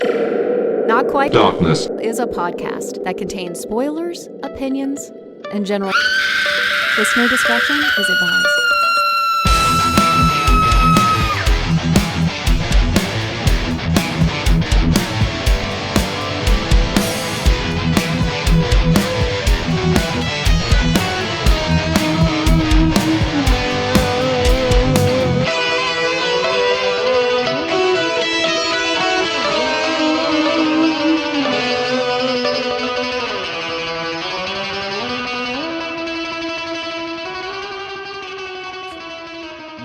Not Quite Darkness is a podcast that contains spoilers, opinions, and general. Listener discretion is advised.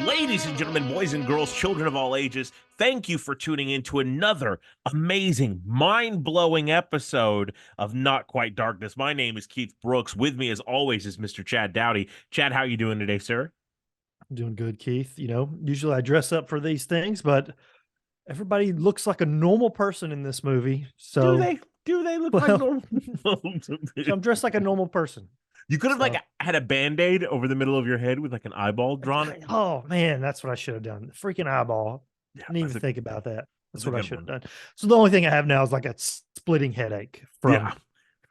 Ladies and gentlemen, boys and girls, children of all ages, thank you for tuning in to another amazing, mind-blowing episode of Not Quite Darkness. My name is Keith Brooks. With me, as always, is Mr. Chad Dowdy. Chad, how are you doing today, sir? I'm doing good, Keith. You know, usually I dress up for these things, but everybody looks like a normal person in this movie. So Do they look like normal? so I'm dressed like a normal person. You could have had a Band-Aid over the middle of your head with like an eyeball drawn. Oh man, that's what I should have done. Freaking eyeball. Yeah, I didn't even think about that. That's a what I good should have one. done. So the only thing I have now is like a splitting headache from, Yeah.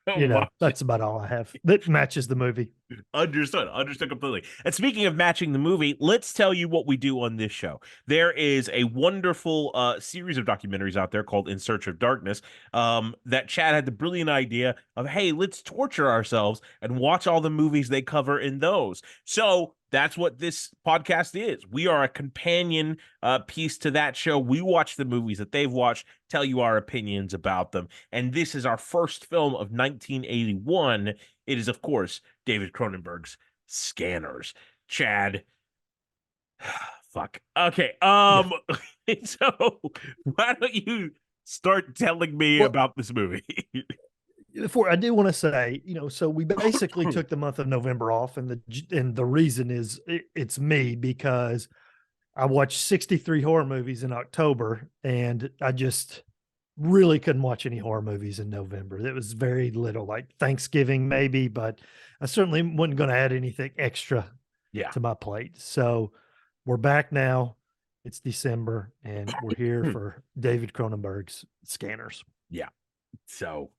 Wow. that's about all I have that matches the movie. Understood completely. And speaking of matching the movie, let's tell you what we do on this show. There is a wonderful series of documentaries out there called In Search of Darkness that Chad had the brilliant idea of, hey, let's torture ourselves and watch all the movies they cover in those. So that's what this podcast is. We are a companion piece to that show. We watch the movies that they've watched, tell you our opinions about them. And this is our first film of 1981. It is, of course, David Cronenberg's Scanners. Chad. Fuck. Okay. So why don't you start telling me about this movie? Before I do want to say, so we basically took the month of November off, and the reason is it's me, because I watched 63 horror movies in October, and I just really couldn't watch any horror movies in November. There was very little, like Thanksgiving maybe, but I certainly wasn't going to add anything extra to my plate. So we're back now. It's December, and we're here for David Cronenberg's Scanners. Yeah. So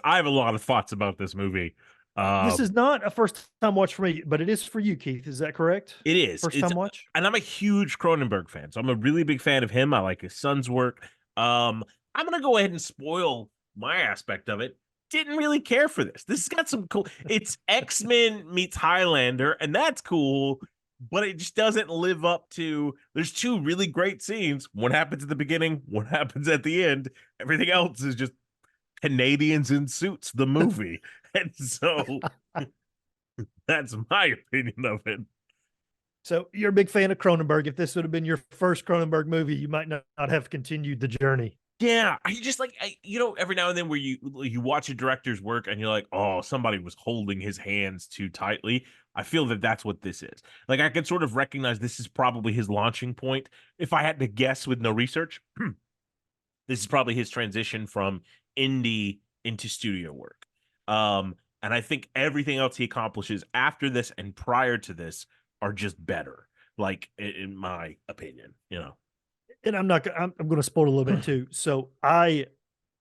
I have a lot of thoughts about this movie. This is not a first time watch for me, but it is for you, Keith. Is that correct? It is. First time watch? And I'm a huge Cronenberg fan. So I'm a really big fan of him. I like his son's work. I'm going to go ahead and spoil my aspect of it. Didn't really care for this. This has got some cool. It's X-Men meets Highlander, and that's cool, but it just doesn't live up to. There's two really great scenes. One happens at the beginning, one happens at the end. Everything else is just Canadians in suits, the movie. And so that's my opinion of it. So you're a big fan of Cronenberg. If this would have been your first Cronenberg movie, you might not have continued the journey. Yeah, I just like, every now and then where you watch a director's work and you're like, oh, somebody was holding his hands too tightly. I feel that that's what this is. Like, I can sort of recognize this is probably his launching point. If I had to guess with no research, this is probably his transition from indie into studio work. And I think everything else he accomplishes after this and prior to this are just better, like in my opinion, And I'm going to spoil a little bit too. So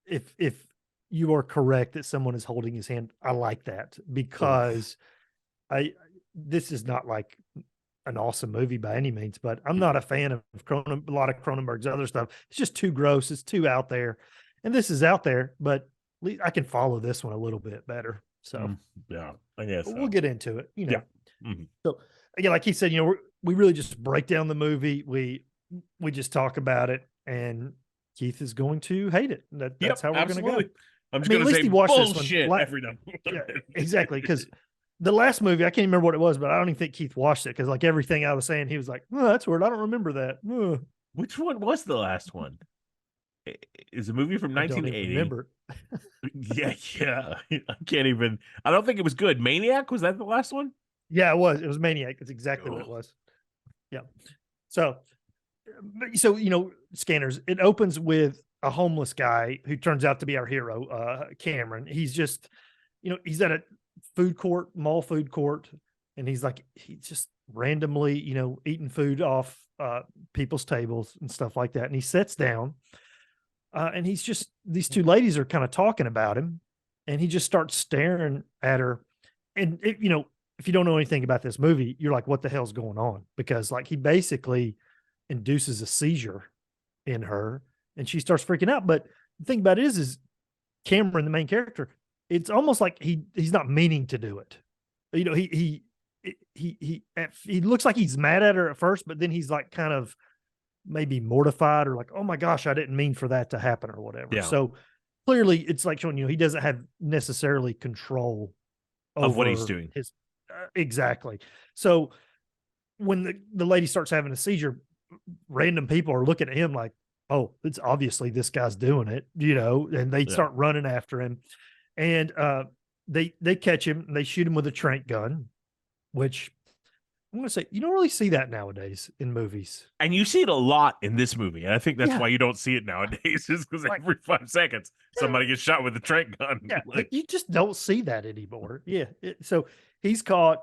if you are correct that someone is holding his hand, I like that, because this is not like an awesome movie by any means, but I'm not a fan of a lot of Cronenberg's other stuff. It's just too gross. It's too out there. And this is out there, but at least I can follow this one a little bit better. So yeah, I guess we'll get into it, Yeah. So again, like he said, we really just break down the movie. We just talk about it, and Keith is going to hate it. That's how we're going to go. I'm just going to say bullshit every time. Yeah, exactly. Because the last movie, I can't remember what it was, but I don't even think Keith watched it, because like everything I was saying, he was like, "Oh, that's weird. I don't remember that." Which one was the last one? Is a movie from 1980. Remember? Yeah. I can't even. I don't think it was good. Maniac, was that the last one? Yeah, it was. It was Maniac. That's exactly what it was. Yeah. So Scanners. It opens with a homeless guy who turns out to be our hero, Cameron. He's just, he's at a mall food court, and he's just randomly, eating food off people's tables and stuff like that. And he sits down, and he's just these two ladies are kind of talking about him, and he just starts staring at her. And you know, if you don't know anything about this movie, you're like, what the hell's going on? Because like he basically induces a seizure in her, and she starts freaking out. But the thing about it is Cameron, the main character, it's almost like he's not meaning to do it. You know, he looks like he's mad at her at first, but then he's like kind of maybe mortified or like, oh my gosh, I didn't mean for that to happen or whatever. Yeah. So clearly it's like showing, you know, he doesn't have necessarily control of what he's over doing. his exactly. So when the lady starts having a seizure, random people are looking at him like, oh, it's obviously this guy's doing it, you know, and they start running after him. And they catch him and they shoot him with a trank gun, which I'm going to say, you don't really see that nowadays in movies. And you see it a lot in this movie. And I think that's Yeah. why you don't see it nowadays, is because Like- every 5 seconds, somebody gets shot with a trank gun. Yeah, Like, you just don't see that anymore. Yeah. So he's caught,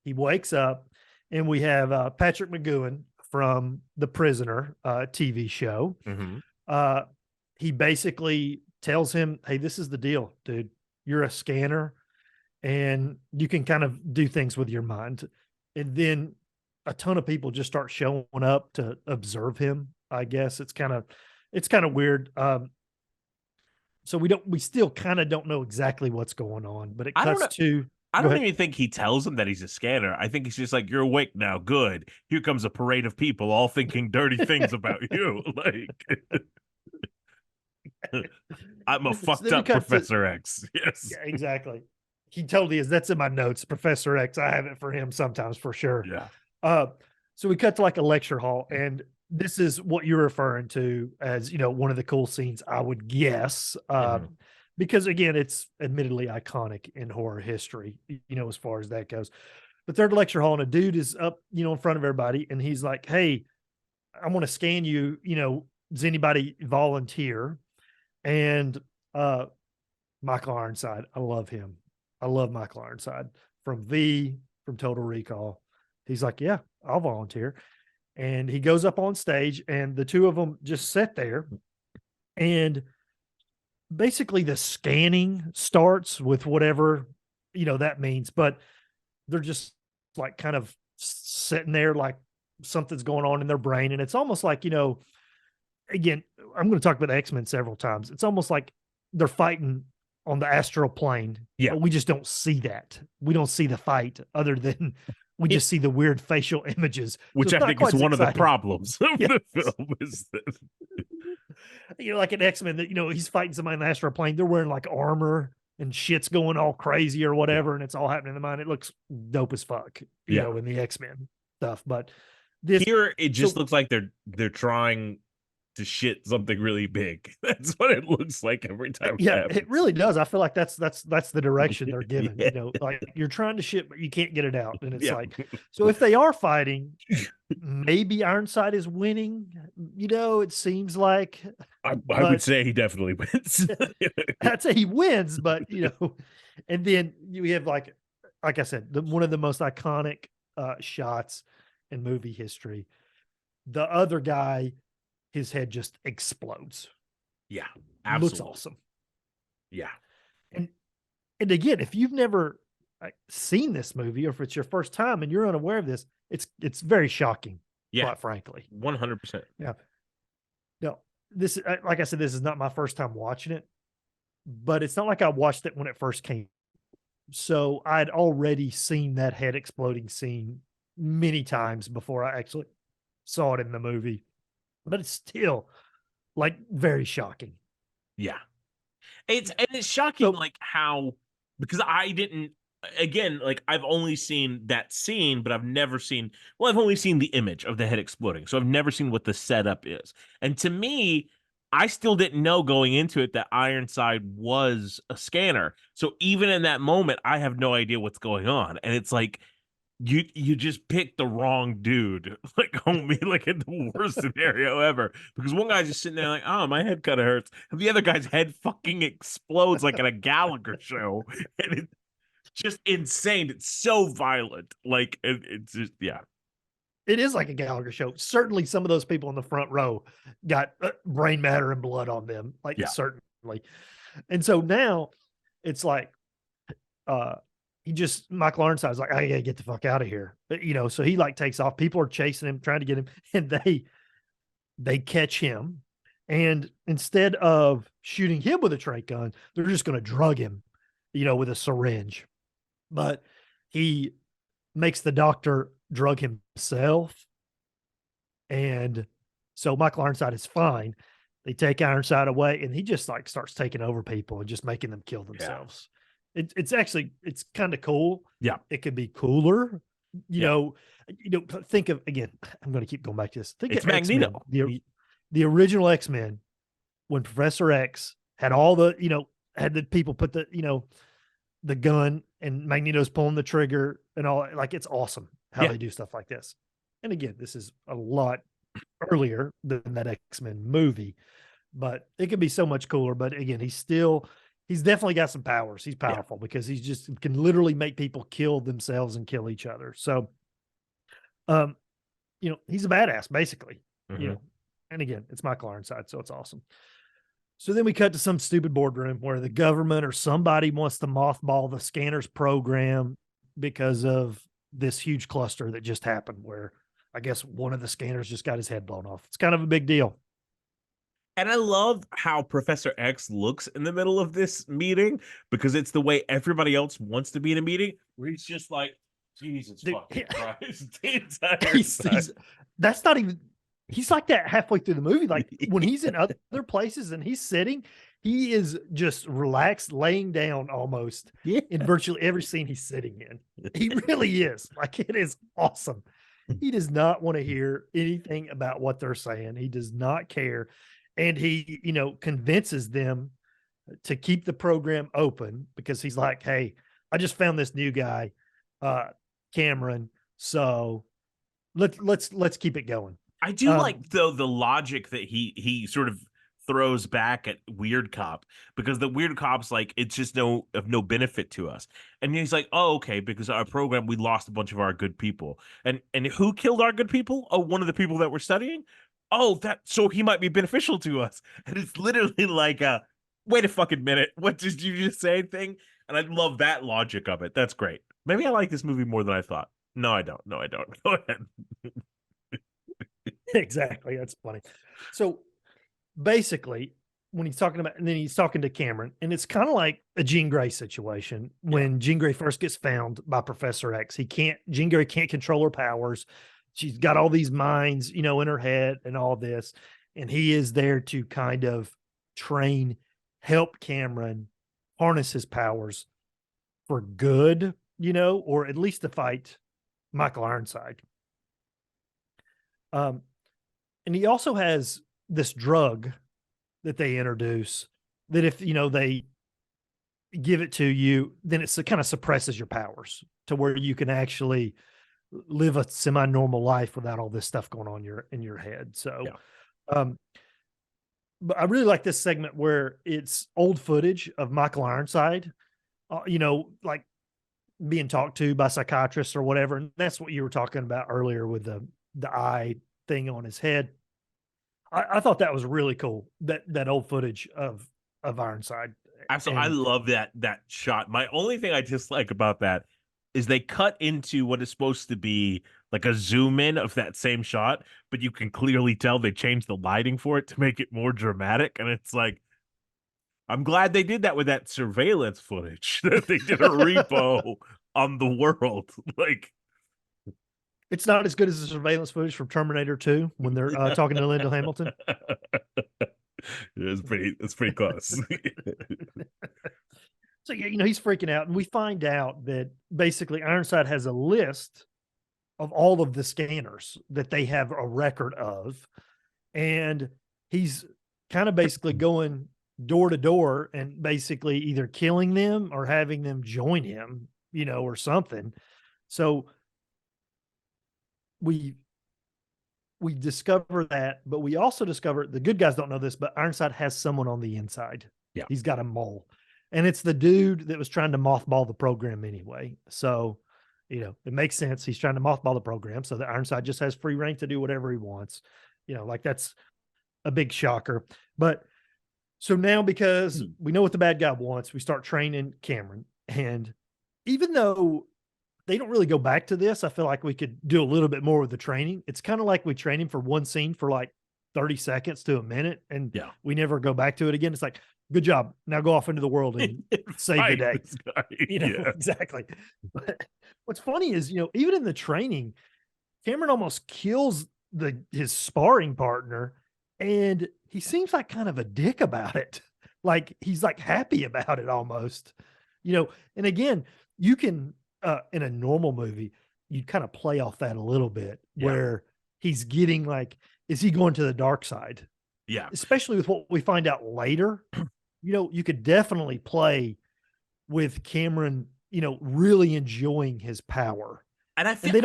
he wakes up, and we have Patrick McGowan from The Prisoner TV show. mhm. He basically tells him, hey, this is the deal, dude. You're a scanner and you can kind of do things with your mind. And then a ton of people just start showing up to observe him. I guess it's kind of weird. So we still kind of don't know exactly what's going on, but it I don't cuts to, I Go don't ahead. even think he tells him that he's a scanner. I think he's just like, you're awake now. Good. Here comes a parade of people all thinking dirty things about you. Like, I'm a So fucked then we up cut to- Professor X. Yes. yeah, exactly. He totally is. That's in my notes. Professor X. I have it for him sometimes for sure. Yeah. So we cut to like a lecture hall, and this is what you're referring to as, you know, one of the cool scenes, I would guess. Mhm. Because again, it's admittedly iconic in horror history, you know, as far as that goes. But they're at a lecture hall, and a dude is up, you know, in front of everybody, and he's like, hey, I want to scan you, you know, does anybody volunteer? And Michael Ironside, I love him. I love Michael Ironside from V, from Total Recall. He's like, yeah, I'll volunteer. And he goes up on stage, and the two of them just sit there. And basically the scanning starts with whatever, you know, that means, but they're just like kind of sitting there like something's going on in their brain. And it's almost like, you know, again, I'm going to talk about X-Men several times. It's almost like they're fighting on the astral plane. Yeah. But we just don't see that. We don't see the fight other than we just see the weird facial images. So Which it's I not think quite is as one of the exciting. problems of Yes. the film. Is that You know, like an X-Men that, you know, he's fighting somebody in the astral plane. They're wearing like armor and shit's going all crazy or whatever. And it's all happening in the mind. It looks dope as fuck, you Yeah. know, in the X-Men stuff. But this, here it just so- looks like they're trying to shit something really big. That's what it looks like every time. yeah, happens. it really does. I feel like that's the direction they're given. Yeah. You know, like you're trying to shit, but you can't get it out. And it's Yeah. like, so if they are fighting, maybe Ironside is winning. You know, it seems like I but- would say he definitely wins. I'd say he wins, but you know, and then you have like I said, one of the most iconic shots in movie history. The other guy, his head just explodes. Yeah, Looks absolutely. awesome. Yeah. And again, if you've never seen this movie, or if it's your first time and you're unaware of this, it's very shocking. Yeah. Quite frankly. 100%. No, this like I said, this is not my first time watching it, but it's not like I watched it when it first came. So I'd already seen that head exploding scene many times before I actually saw it in the movie, but it's still like very shocking. Yeah. It's shocking, So- like how, because I didn't, again, like I've only seen that scene, but I've never seen, well, I've only seen the image of the head exploding. So I've never seen what the setup is. And to me, I still didn't know going into it that Ironside was a scanner. So even in that moment, I have no idea what's going on. And it's like, you just picked the wrong dude, like homie, like in the worst scenario ever. Because one guy's just sitting there like, oh, my head kind of hurts, and the other guy's head fucking explodes like in a Gallagher show, and it's just insane. It's so violent, like it's just It is like a Gallagher show. Certainly, some of those people in the front row got brain matter and blood on them. Like Yeah. certainly, and so now it's like Michael Ironside's like, I gotta get the fuck out of here. So he like takes off. People are chasing him, trying to get him, and they catch him. And instead of shooting him with a tranq gun, they're just gonna drug him, with a syringe. But he makes the doctor drug himself. And so Michael Ironside is fine. They take Ironside away, and he just like starts taking over people and just making them kill themselves. It's kind of cool. Yeah. It could be cooler. Think of, again, I'm going to keep going back to this. Think It's of Magneto. X-Men, the original X-Men, when Professor X had all the, had the people put the, the gun, and Magneto's pulling the trigger and all. Like, it's awesome how they do stuff like this. And again, this is a lot earlier than that X-Men movie, but it could be so much cooler. But again, he's definitely got some powers. He's powerful because he's just can literally make people kill themselves and kill each other. So, he's a badass basically, and again, it's Michael Ironside, so it's awesome. So then we cut to some stupid boardroom where the government or somebody wants to mothball the scanners program because of this huge cluster that just happened where I guess one of the scanners just got his head blown off. It's kind of a big deal. And I love how Professor X looks in the middle of this meeting, because it's the way everybody else wants to be in a meeting, where he's just like, Jesus fucking Christ. That's not even, he's like that halfway through the movie. Like when he's in other places and he's sitting, he is just relaxed, laying down almost in virtually every scene he's sitting in. He really is. Like, it is awesome. He does not want to hear anything about what they're saying. He does not care. And he, convinces them to keep the program open because he's like, hey, I just found this new guy, Cameron. So let's keep it going. I do like, though, the logic that he sort of throws back at Weird Cop, because the Weird Cop's like, it's just of no benefit to us. And he's like, oh, okay, because our program, we lost a bunch of our good people. And who killed our good people? Oh, one of the people that we're studying? Oh, so he might be beneficial to us. And it's literally like wait a fucking minute, what did you just say thing? And I love that logic of it. That's great. Maybe I like this movie more than I thought. No, I don't. Go ahead. Exactly. That's funny. So basically, when he's talking about, and then he's talking to Cameron, and it's kind of like a Jean Grey situation. When Jean Grey first gets found by Professor X, Jean Grey can't control her powers. She's got all these minds, in her head and all this. And he is there to kind of help Cameron harness his powers for good, or at least to fight Michael Ironside. And he also has this drug that they introduce that if, they give it to you, then it kind of suppresses your powers to where you can actually live a semi-normal life without all this stuff going on in your head. So, but I really like this segment where it's old footage of Michael Ironside, like being talked to by psychiatrists or whatever. And that's what you were talking about earlier with the eye thing on his head. I thought that was really cool. That old footage of Ironside. Absolutely. I love that shot. My only thing I dislike about that is they cut into what is supposed to be like a zoom in of that same shot, but you can clearly tell they changed the lighting for it to make it more dramatic. And it's like, I'm glad they did that with that surveillance footage, that they did a repo on the world. Like, it's not as good as the surveillance footage from Terminator 2 when they're talking to Linda Hamilton. It's pretty close. So, he's freaking out, and we find out that basically Ironside has a list of all of the scanners that they have a record of, and he's kind of basically going door to door and basically either killing them or having them join him, or something. So we discover that, but we also discover the good guys don't know this, but Ironside has someone on the inside. Yeah. He's got a mole. And it's the dude that was trying to mothball the program anyway. So, It makes sense. He's trying to mothball the program so that Ironside just has free reign to do whatever he wants. Like that's a big shocker. But so now, because we know what the bad guy wants, we start training Cameron. And even though they don't really go back to this, I feel like we could do a little bit more with the training. It's kind of like we train him for one scene for like 30 seconds to a minute, and we never go back to it again. It's like, good job. Now go off into the world and save the day. Exactly. But what's funny is, even in the training, Cameron almost kills his sparring partner, and he seems like kind of a dick about it. Like he's like happy about it almost, and again, you can, in a normal movie, you'd kind of play off that a little bit where he's getting like, is he going to the dark side? Yeah. Especially with what we find out later, you could definitely play with Cameron, really enjoying his power. And I feel they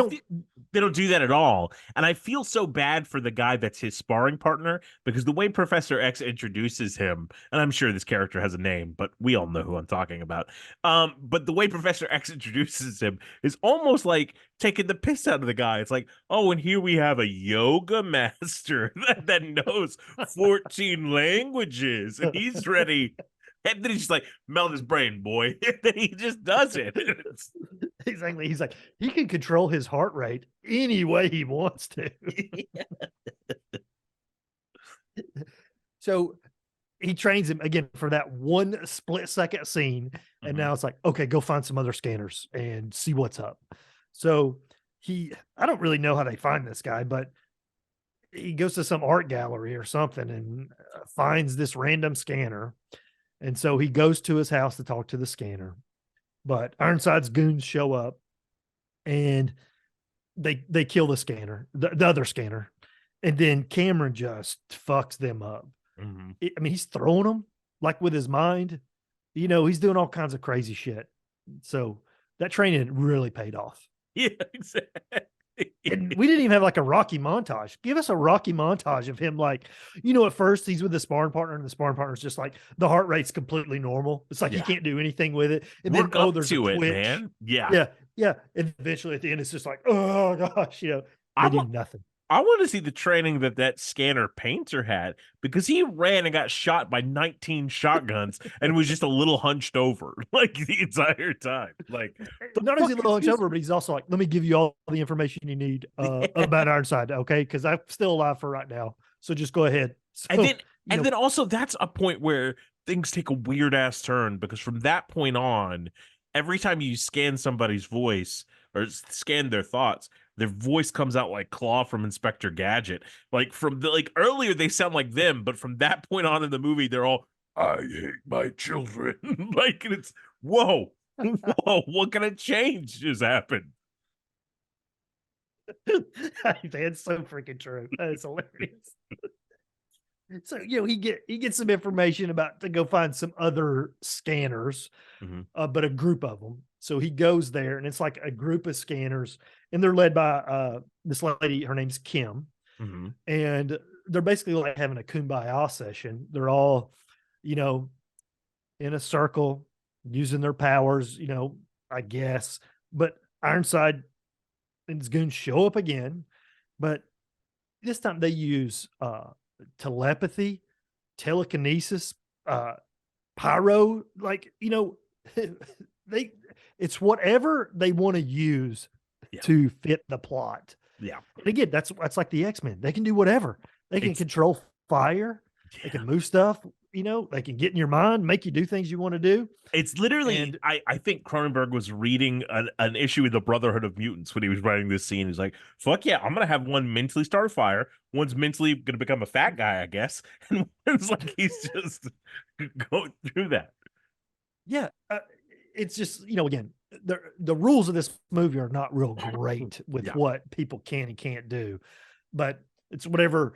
don't do that at all. And I feel so bad for the guy that's his sparring partner, because the way Professor X introduces him, and I'm sure this character has a name, but we all know who I'm talking about. But the way Professor X introduces him is almost like taking the piss out of the guy. It's like, oh, and here we have a yoga master that knows 14 languages, and he's ready. And then he's just like, melt his brain, boy. And then he just does it. Exactly. He's like, he can control his heart rate any way he wants to. So he trains him again for that one split-second scene. And now it's like, okay, go find some other scanners and see what's up. So I don't really know how they find this guy, but he goes to some art gallery or something and finds this random scanner. And so he goes to his house to talk to the scanner, but Ironside's goons show up and they kill the scanner, the other scanner. And then Cameron just fucks them up. He's throwing them like with his mind, he's doing all kinds of crazy shit. So that training really paid off. Yeah, exactly. And we didn't even have like a Rocky montage. Give us a Rocky montage of him, like, at first he's with the sparring partner, and the sparring partner's just like, the heart rate's completely normal. It's like you can't do anything with it. And Work then, up there's to a it, twitch. man. Yeah. And eventually at the end, it's just like, oh gosh, they do nothing. I want to see the training that scanner painter had, because he ran and got shot by 19 shotguns and was just a little hunched over like the entire time. Like, not only is he a little hunched over, but he's also like, let me give you all the information you need about Ironside, okay? Because I'm still alive for right now. So just go ahead. So, and then also that's a point where things take a weird ass turn, because from that point on, every time you scan somebody's voice or scan their thoughts, their voice comes out like Claw from Inspector Gadget. Like earlier they sound like them, but from that point on in the movie, they're all, I hate my children. Like, it's whoa, what kind of change just happened? That's so freaking true. That's hilarious. So he gets some information about to go find some other scanners, but a group of them. So he goes there, and it's like a group of scanners, and they're led by this lady. Her name's Kim, and they're basically like having a kumbaya session. They're all, in a circle, using their powers, I guess. But Ironside and his goons show up again, but this time they use telepathy, telekinesis, pyro, like, it's whatever they want to use to fit the plot. Yeah. And again, that's like the X-Men. They can do whatever. They can control fire. They can move stuff. They can get in your mind, make you do things you want to do. It's literally, I think Cronenberg was reading an issue of the Brotherhood of Mutants when he was writing this scene. He's like, fuck yeah, I'm going to have one mentally start a fire. One's mentally going to become a fat guy, I guess. And it's like, he's just going through that. Yeah. It's just, again, the rules of this movie are not real great with what people can and can't do, but it's whatever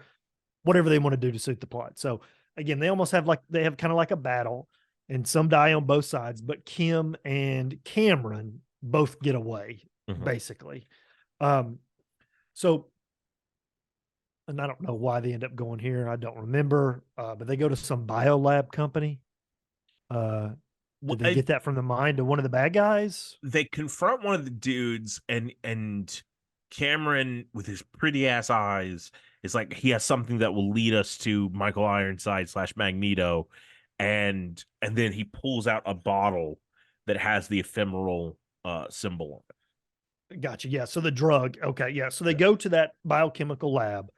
they want to do to suit the plot. So again, they have kind of like a battle, and some die on both sides, but Kim and Cameron both get away, basically. So, and I don't know why they end up going here. I don't remember, but they go to some biolab company. Did they get that from the mind of one of the bad guys? They confront one of the dudes, and Cameron, with his pretty ass eyes, is like, he has something that will lead us to Michael Ironside / Magneto, and then he pulls out a bottle that has the ephemeral symbol on it. Gotcha. Yeah. So the drug. Okay. Yeah. So they go to that biochemical lab,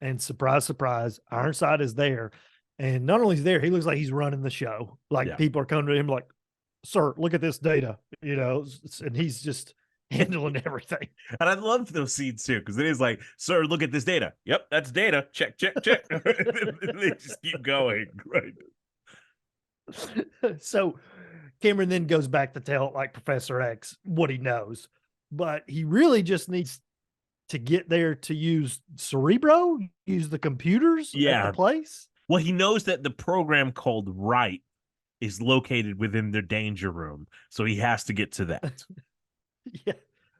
and surprise, surprise, Ironside is there. And not only is there, he looks like he's running the show. Like people are coming to him like, "Sir, look at this data," and he's just handling everything. And I love those scenes too, because it is like, "Sir, look at this data. Yep, that's data. Check, check, check." They just keep going. Right. So Cameron then goes back to tell like Professor X what he knows, but he really just needs to get there to use Cerebro, use the computers at the place. Well, he knows that the program called Right is located within their danger room, so he has to get to that. Yeah.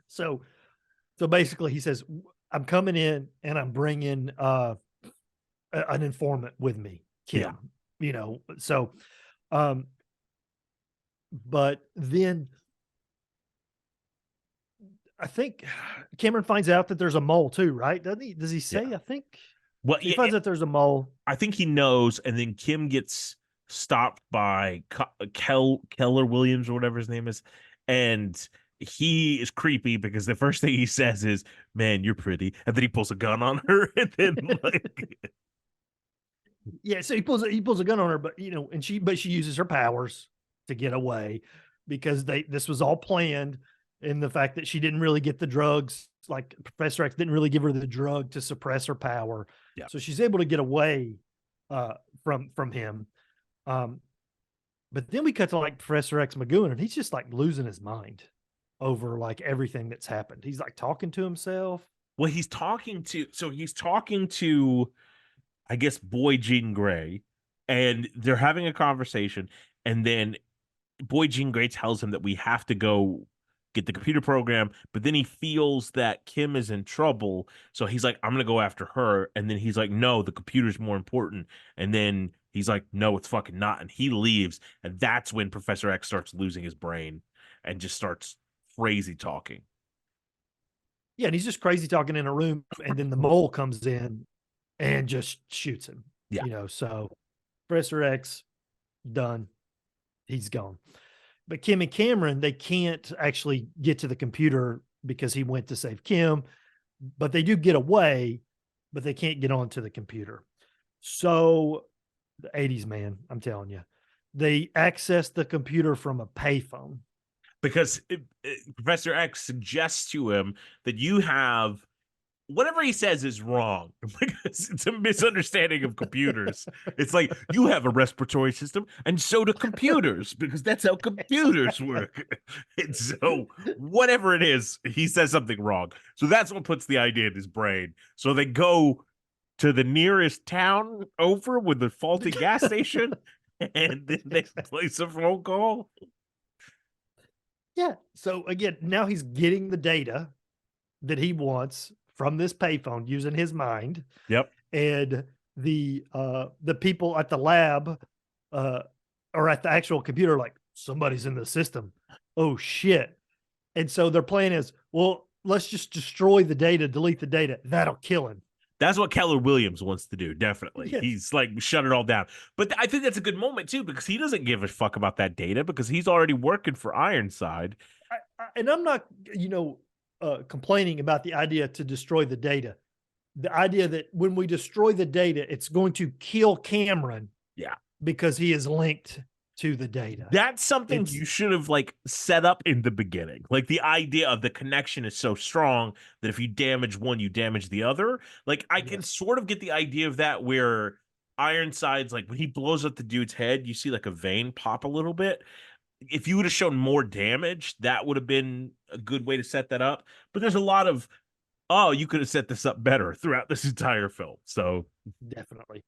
So basically he says, "I'm coming in and I'm bringing an informant with me, Kim." So but then I think Cameron finds out that there's a mole too, right? Doesn't he? Does he say? I think. Well, he finds out there's a mole. I think he knows, and then Kim gets stopped by Keller Williams or whatever his name is, and he is creepy because the first thing he says is, "Man, you're pretty," and then he pulls a gun on her, and then like, yeah, so he pulls a gun on her, but she uses her powers to get away because this was all planned. In the fact that she didn't really get the drugs, like Professor X didn't really give her the drug to suppress her power. Yeah. So she's able to get away from him. But then we cut to like Professor X McGowan, and he's just like losing his mind over like everything that's happened. He's like talking to himself. Well, he's talking to, I guess, Boy Jean Grey, and they're having a conversation, and then Boy Jean Grey tells him that we have to go get the computer program, but then he feels that Kim is in trouble, so he's like, "I'm gonna go after her," and then he's like, "No, the computer's more important," and then he's like, "No, it's fucking not," and he leaves, and that's when Professor X starts losing his brain and just starts crazy talking. Yeah, and he's just crazy talking in a room, and then the mole comes in and just shoots him. Yeah. So Professor X, done. He's gone. But Kim and Cameron, they can't actually get to the computer because he went to save Kim, but they do get away, but they can't get onto the computer. So the 80s, man, I'm telling you, they access the computer from a payphone. Because Professor X suggests to him that you have whatever he says is wrong because it's a misunderstanding of computers. It's like, you have a respiratory system and so do computers because that's how computers work. And so whatever it is, he says something wrong. So that's what puts the idea in his brain. So they go to the nearest town over with the faulty gas station and then they place a phone call. Yeah. So again, now he's getting the data that he wants from this payphone using his mind. Yep. And the people at the lab or at the actual computer, like, somebody's in the system. Oh shit. And so their plan is, well, let's just destroy the data, delete the data. That'll kill him. That's what Keller Williams wants to do. Definitely. Yes. He's like, shut it all down. But I think that's a good moment too, because he doesn't give a fuck about that data because he's already working for Ironside. And I'm not, complaining about the idea to destroy the data. The idea that when we destroy the data, it's going to kill Cameron. Yeah. Because he is linked to the data. That's something you should have like set up in the beginning. Like the idea of the connection is so strong that if you damage one, you damage the other. Like I can sort of get the idea of that where Ironside's like when he blows up the dude's head, you see like a vein pop a little bit. If you would have shown more damage, that would have been a good way to set that up. But there's a lot of, oh, you could have set this up better throughout this entire film. So definitely.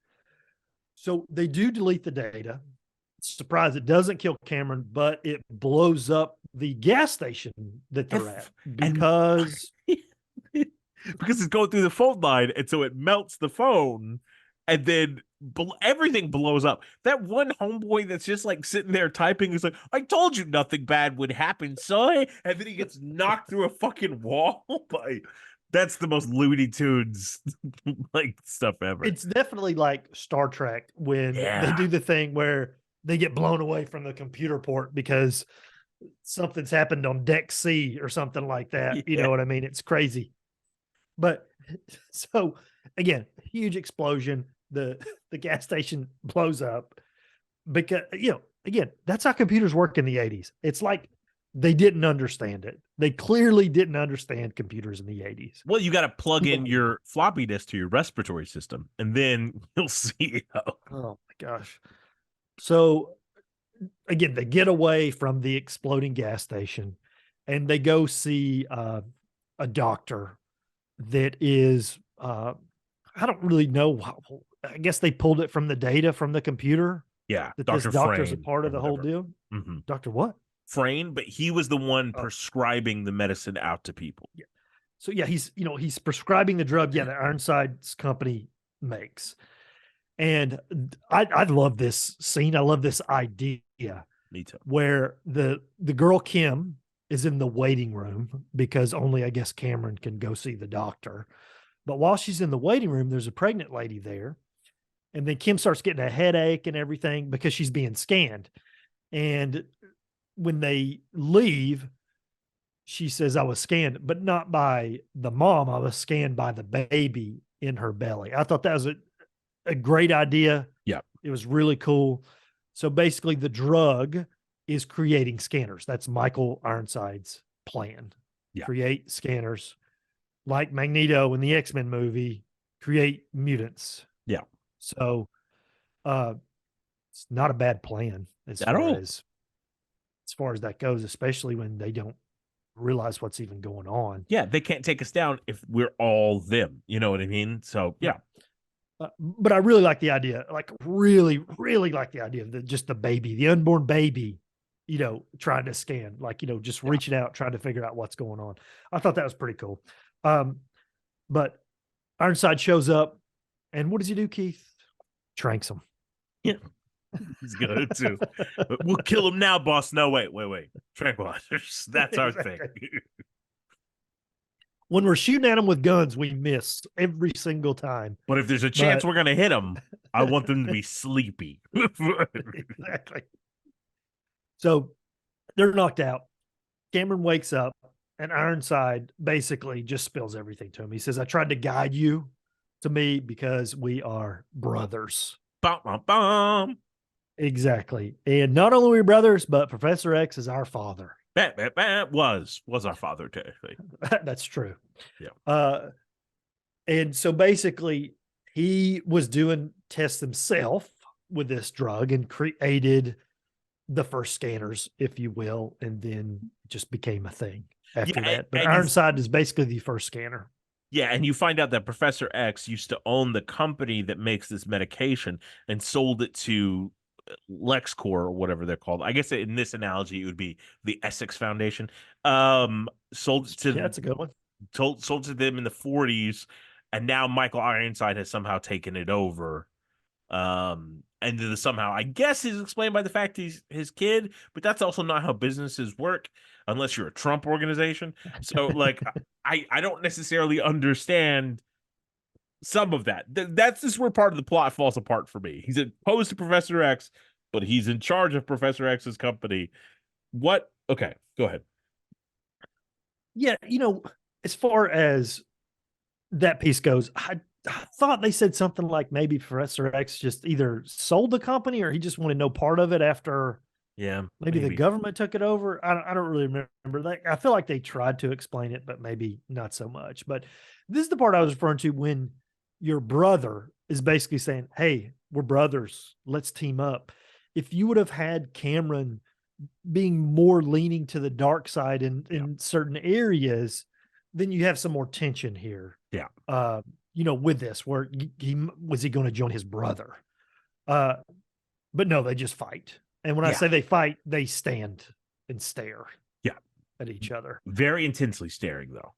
So they do delete the data. Surprise, it doesn't kill Cameron, but it blows up the gas station that they're at because it's going through the phone line, and so it melts the phone, and then everything blows up. That one homeboy that's just like sitting there typing is like, I told you nothing bad would happen, son. And then he gets knocked through a fucking wall. That's the most Looney Tunes like stuff ever. It's definitely like Star Trek when they do the thing where they get blown away from the computer port because something's happened on deck C or something like that. You know what I mean? It's crazy. But so again, huge explosion. The gas station blows up because, again, that's how computers work in the 80s. It's like they didn't understand it. They clearly didn't understand computers in the 80s. Well, you got to plug in your floppy disk to your respiratory system, and then you'll see. Oh my gosh. So again, they get away from the exploding gas station and they go see a doctor that is, I don't really know. I guess they pulled it from the data from the computer. Yeah. That Dr. this doctor's Frayne, a part of the whole deal. Mm-hmm. Dr. what? Frayne, but he was the one prescribing the medicine out to people. Yeah. So yeah, he's prescribing the drug. Yeah. That Ironside's company makes. And I love this scene. I love this idea. Me too. Where the girl Kim is in the waiting room because only, I guess, Cameron can go see the doctor. But while she's in the waiting room, there's a pregnant lady there. And then Kim starts getting a headache and everything because she's being scanned. And when they leave, she says, I was scanned, but not by the mom. I was scanned by the baby in her belly. I thought that was a great idea. Yeah. It was really cool. So basically the drug is creating scanners. That's Michael Ironside's plan. Yeah. Create scanners like Magneto in the X-Men movie, create mutants. Yeah. So it's not a bad plan as far as that goes, especially when they don't realize what's even going on. Yeah, they can't take us down if we're all them. You know what I mean? So yeah. But I really like the idea, like really, really like the idea of just the baby, the unborn baby, trying to scan, like, just reaching out, trying to figure out what's going on. I thought that was pretty cool. But Ironside shows up and what does he do, Keith? Tranks him. Yeah. He's good too. We'll kill him now, boss. No, wait. Tranquilizers. That's our thing. When we're shooting at them with guns, we miss every single time. But if there's a chance we're going to hit them, I want them to be sleepy. Exactly. So they're knocked out. Cameron wakes up and Ironside basically just spills everything to him. He says, I tried to guide you to me because we are brothers. Bum, bum, bum. Exactly. And not only are we brothers, but Professor X is our father. Was our father, technically. That's true. Yeah. And so basically he was doing tests himself with this drug and created the first scanners, if you will, and then just became a thing after that. But Ironside is basically the first scanner. Yeah, and you find out that Professor X used to own the company that makes this medication and sold it to LexCorp or whatever they're called. I guess in this analogy, it would be the Essex Foundation. Sold it to that's a good one. Sold to them in the 40s, and now Michael Ironside has somehow taken it over. And somehow, I guess, is explained by the fact he's his kid, but that's also not how businesses work unless you're a Trump organization. So, like, I don't necessarily understand some of that. That's just where part of the plot falls apart for me. He's opposed to Professor X, but he's in charge of Professor X's company. What? Okay, go ahead. Yeah, as far as that piece goes, I thought they said something like maybe Professor X just either sold the company or he just wanted no part of it after. Yeah, maybe the government took it over. I don't really remember that. I feel like they tried to explain it, but maybe not so much. But this is the part I was referring to when your brother is basically saying, hey, we're brothers. Let's team up. If you would have had Cameron being more leaning to the dark side in certain areas, then you have some more tension here. Yeah. With this, where he going to join his brother? But no, they just fight. And when I say they fight, they stand and stare. Yeah. At each other. Very intensely staring, though.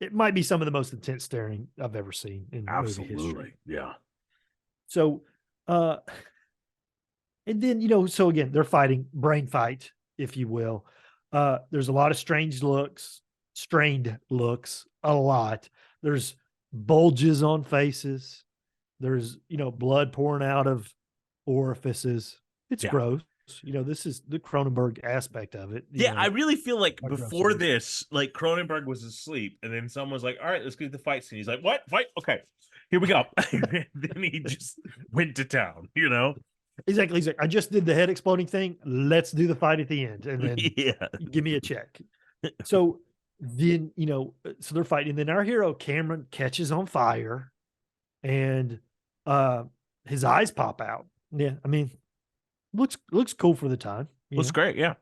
It might be some of the most intense staring I've ever seen in Absolutely. movie history. Yeah. So, uh, and then, so again, they're fighting, brain fight, if you will. There's a lot of strained looks, a lot. There's bulges on faces. There's, blood pouring out of orifices. It's Yeah. gross. This is the Cronenberg aspect of it. Yeah, I really feel like how gross before it is. this, like Cronenberg was asleep, and then someone was like, "All right, let's get the fight scene." He's like, "What fight? Okay, here we go." Then he just went to town, Exactly. He's like, I just did the head exploding thing. Let's do the fight at the end, and then Yeah, give me a check. So then, so they're fighting. And then our hero Cameron catches on fire, and his eyes pop out. Yeah, I mean, looks cool for the time. looks great. Yeah,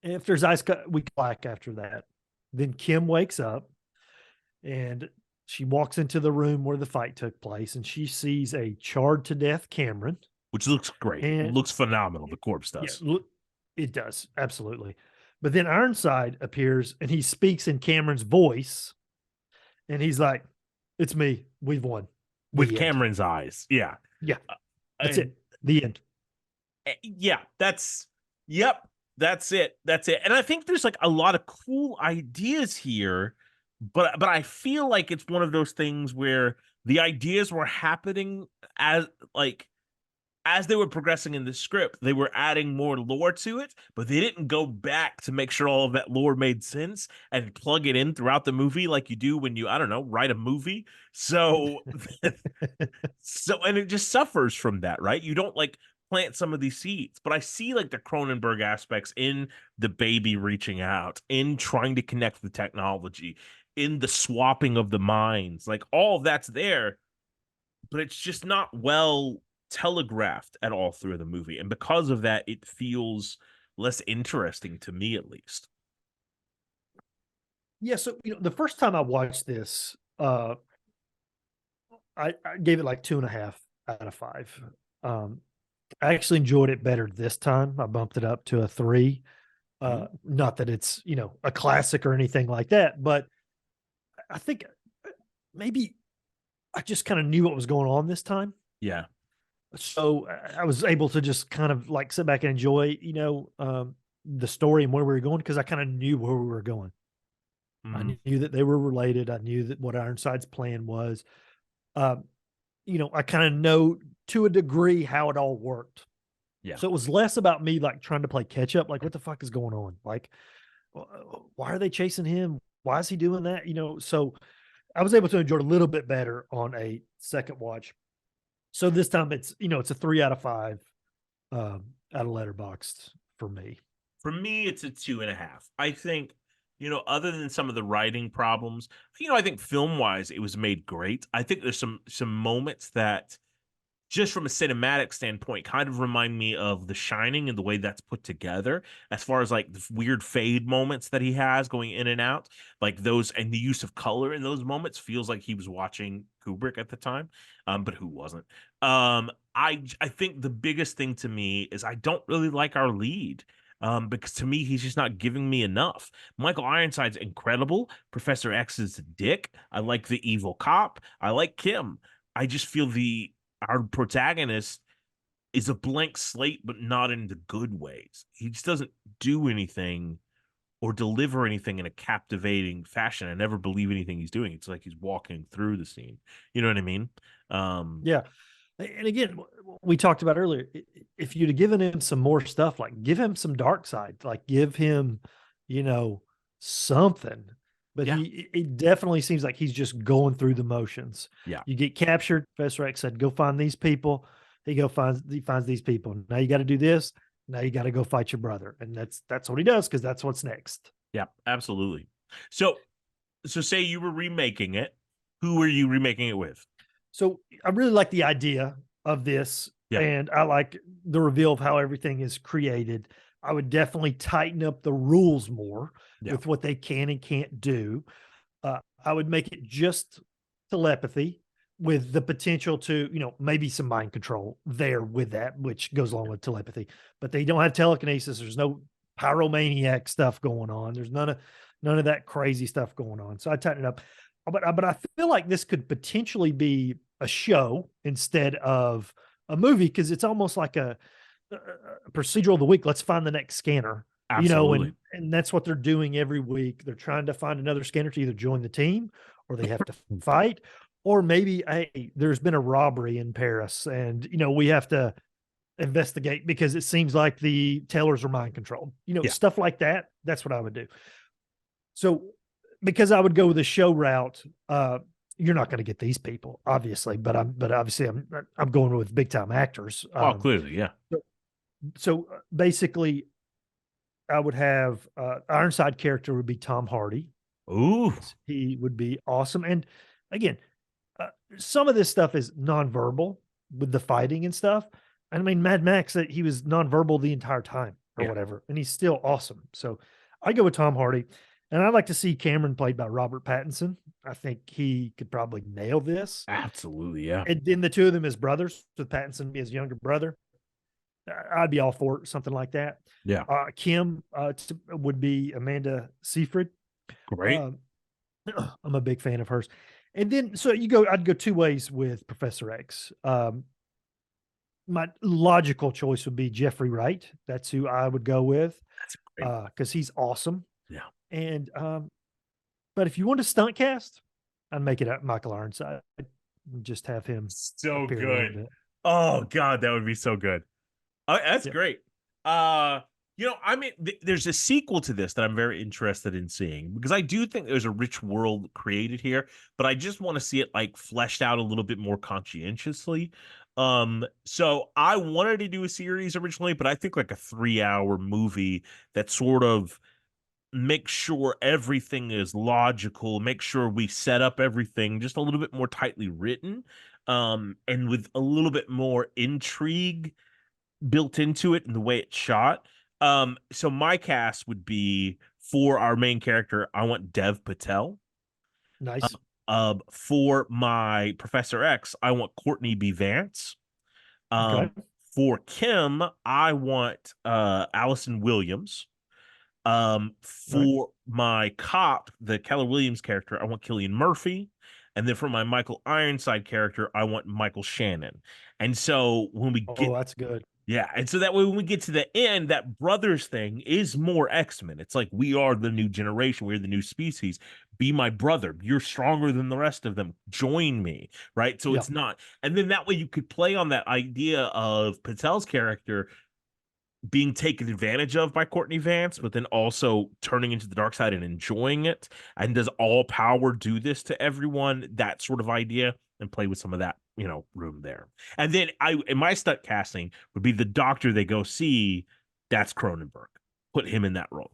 After his eyes cut, we black after that. Then Kim wakes up, and she walks into the room where the fight took place, and she sees a charred to death Cameron. which looks great. And Looks phenomenal. The corpse yeah, does. look, it does absolutely. But then Ironside appears, and he speaks in Cameron's voice, and he's like, "It's me. We've won." The With end. Cameron's eyes. Yeah, Yeah, that's and it. The end. yeah, yep, that's it. And I think there's like a lot of cool ideas here, but I feel like it's one of those things where the ideas were happening as they were progressing in the script. They were adding more lore to it, but they didn't go back to make sure all of that lore made sense and plug it in throughout the movie like you do when you, I don't know, write a movie. So and it just suffers from that, right? You don't like plant some of these seeds, but I see like the Cronenberg aspects in the baby reaching out, in trying to connect the technology, in the swapping of the minds, like all of that's there, but it's just not well telegraphed at all through the movie. And because of that, it feels less interesting to me, at least. Yeah. So, the first time I watched this, I gave it like 2.5 out of 5. I actually enjoyed it better this time. I bumped it up to a 3. Not that it's, a classic or anything like that, but I think maybe I just kind of knew what was going on this time. Yeah. So I was able to just kind of like sit back and enjoy, the story and where we were going, because I kind of knew where we were going. I knew that they were related. I knew that what Ironside's plan was. I kind of know to a degree how it all worked. Yeah. So it was less about me like trying to play catch up. Like, what the fuck is going on? Like, why are they chasing him? Why is he doing that? So I was able to enjoy it a little bit better on a second watch. So this time it's a 3 out of 5 out of Letterboxd for me. For me, it's a 2.5. I think, other than some of the writing problems, I think film wise, it was made great. I think there's some moments that, just from a cinematic standpoint, kind of remind me of The Shining and the way that's put together, as far as like the weird fade moments that he has going in and out, like those, and the use of color in those moments feels like he was watching Kubrick at the time, but who wasn't? I think the biggest thing to me is I don't really like our lead. Because to me, he's just not giving me enough. Michael Ironside's incredible. Professor X is a dick. I like the evil cop. I like Kim. I just feel our protagonist is a blank slate, but not in the good ways. He just doesn't do anything or deliver anything in a captivating fashion. I never believe anything he's doing. It's like he's walking through the scene. You know what I mean? Yeah. And again, we talked about earlier, if you'd have given him some more stuff, like give him some dark side, like give him, something. But Yeah. it definitely seems like he's just going through the motions. Yeah. You get captured. Professor X said, go find these people. He finds these people. Now you got to do this. Now you got to go fight your brother. And that's what he does, because that's what's next. Yeah, absolutely. So say you were remaking it. Who were you remaking it with? So I really like the idea of this, Yeah. and I like the reveal of how everything is created. I would definitely tighten up the rules more with what they can and can't do. I would make it just telepathy, with the potential to, maybe some mind control there with that, which goes along with telepathy. But they don't have telekinesis. There's no pyromaniac stuff going on. There's none of that crazy stuff going on. So I tighten it up. but I feel like this could potentially be a show instead of a movie because it's almost like a procedural of the week. Let's find the next scanner, Absolutely. and that's what they're doing every week. They're trying to find another scanner to either join the team or they have to fight, or maybe hey, there's been a robbery in Paris, and we have to investigate because it seems like the tellers are mind controlled. Yeah. Stuff like that. That's what I would do. So because I would go the show route, you're not going to get these people, obviously, but obviously I'm going with big time actors. Oh, clearly, yeah. So basically, I would have Ironside character would be Tom Hardy. Ooh, He would be awesome. And again, some of this stuff is nonverbal with the fighting and stuff. I mean, Mad Max, he was nonverbal the entire time or Yeah. whatever, and he's still awesome. So I go with Tom Hardy, and I'd like to see Cameron played by Robert Pattinson. I think he could probably nail this. absolutely, yeah. And then the two of them as brothers, with Pattinson be his younger brother. I'd be all for something like that. Yeah. Kim would be Amanda Seyfried. Great. I'm a big fan of hers. And then, so I'd go two ways with Professor X. My logical choice would be Jeffrey Wright. That's who I would go with. That's great. Because he's awesome. Yeah. And, but if you want a stunt cast, I'd make it Michael Ironside. Just have him. So appear a little good. bit. Oh God, that would be so good. That's Yeah. great. I mean, there's a sequel to this that I'm very interested in seeing because I do think there's a rich world created here, but I just want to see it like fleshed out a little bit more conscientiously. So I wanted to do a series originally, but I think like a 3-hour movie that sort of make sure everything is logical, make sure we set up everything just a little bit more tightly written, and with a little bit more intrigue built into it in the way it's shot. So my cast would be for our main character, I want Dev Patel. Nice. For my Professor X, I want Courtney B. Vance. Okay. For Kim, I want Allison Williams. For my cop, the Keller Williams character, I want Cillian Murphy. And then for my Michael Ironside character, I want Michael Shannon. And so when we get, that's good. yeah, and so that way when we get to the end, that brothers thing is more X-Men. It's like we are the new generation, we're the new species. Be my brother. You're stronger than the rest of them. Join me, right? So it's not. And then that way you could play on that idea of Patel's character being taken advantage of by Courtney Vance, but then also turning into the dark side and enjoying it. And does all power do this to everyone? That sort of idea, and play with some of that, room there. And then in my stunt casting would be the doctor they go see. That's Cronenberg. Put him in that role.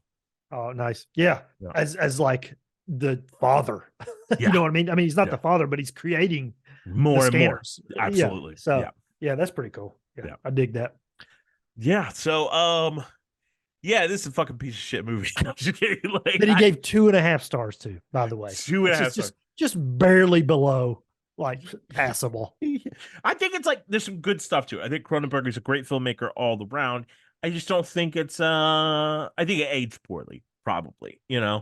Oh, nice. Yeah. As like the father. You know what I mean? I mean, he's not the father, but he's creating more and more. scanners. Absolutely. So yeah, that's pretty cool. Yeah. I dig that. Yeah. So yeah, this is a fucking piece of shit movie. That he gave 2.5 stars to, by the way. 2.5 stars. Just barely below like passable. I think it's like there's some good stuff to it. I think Cronenberg is a great filmmaker all around. I just don't think it's I think it aged poorly, probably, yeah,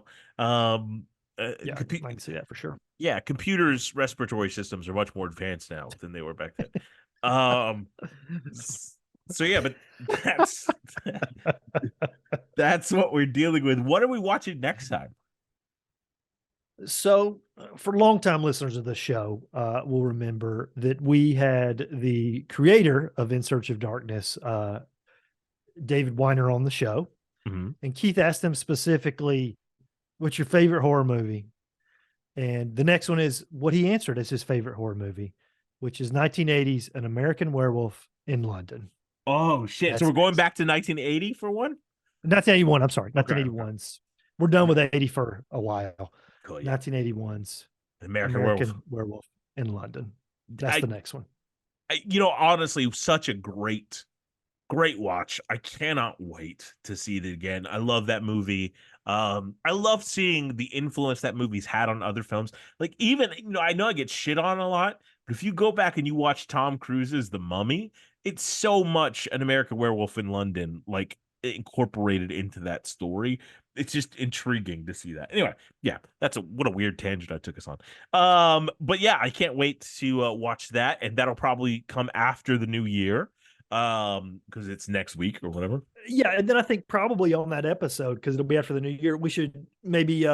I can see that for sure. Yeah, computers' respiratory systems are much more advanced now than they were back then. So yeah, but that's what we're dealing with. What are we watching next time? So for longtime listeners of the show, will remember that we had the creator of In Search of Darkness, David Weiner, on the show. Mm-hmm. And Keith asked him specifically, what's your favorite horror movie? And the next one is what he answered as his favorite horror movie, which is 1980's An American Werewolf in London. Oh, shit. So we're going back to 1980 for one? 1981. I'm sorry. 1981's. We're done with 80 for a while. Cool, yeah. 1981's American Werewolf in London. That's the next one. Honestly, such a great watch. I cannot wait to see it again. I love that movie. I love seeing the influence that movie's had on other films. Like even, I know I get shit on a lot, but if you go back and you watch Tom Cruise's The Mummy, it's so much An American Werewolf in London, like incorporated into that story. It's just intriguing to see that. Anyway, yeah, what a weird tangent I took us on. But yeah, I can't wait to watch that, and that'll probably come after the new year, because it's next week or whatever. Yeah, and then I think probably on that episode, because it'll be after the new year, we should maybe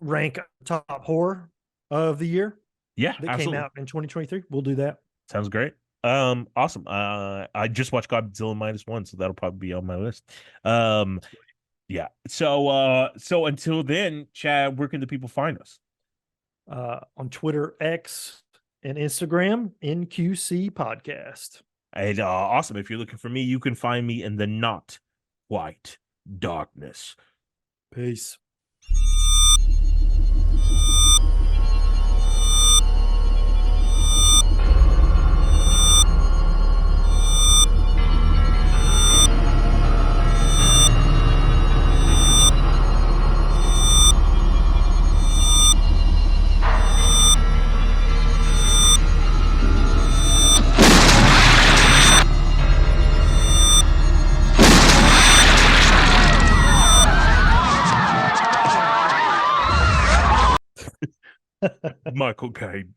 rank top horror of the year Yeah, that absolutely. came out in 2023. We'll do that. Sounds great. Awesome. I just watched Godzilla -1, so that'll probably be on my list. Yeah. So until then, Chad, where can the people find us? On Twitter, X, and Instagram, NQC Podcast. And awesome. If you're looking for me, you can find me in the Not White Darkness. Peace. Michael Caine.